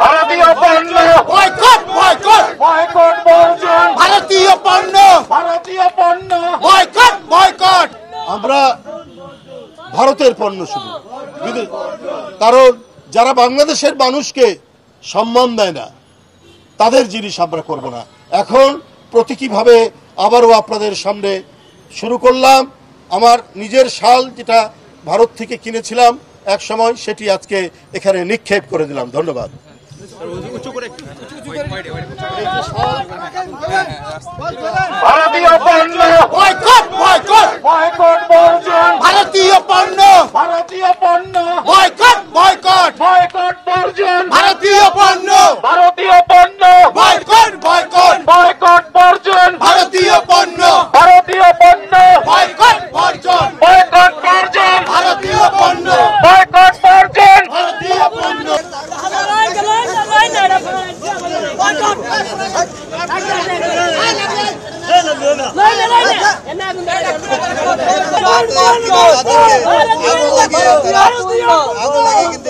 ভারতীয় পণ্য boycott boycott boycott বর্জন ভারতীয় পণ্য বয়কট বয়কট। আমরা ভারতের পণ্য শুধু, কারণ যারা বাংলাদেশের মানুষকে সম্মান দেয় না তাদের জিনিস আমরা করব না। এখন প্রতীকীভাবে আবারও আপনাদের সামনে শুরু করলাম আমার নিজের শাল, যেটা ভারত থেকে কিনেছিলাম এক সময়, সেটি আজকে এখানে নিক্ষেপ করে দিলাম। ধন্যবাদ। ভারতীয় পণ্য বয়কট বয়কট বয়কট বর্জন ভারতীয় পণ্য বয়কট বয়কট বয়কট বর্জন ভারতীয় পণ্য বয়কট বয়কট বয়কট বর্জন ভারতীয় পণ্য বয়কট বর্জন বয়কট বর্জন ভারতীয় পণ্য বয়কট বর্জন ভারতীয় পণ্য। আগুন লাগে কিন্তু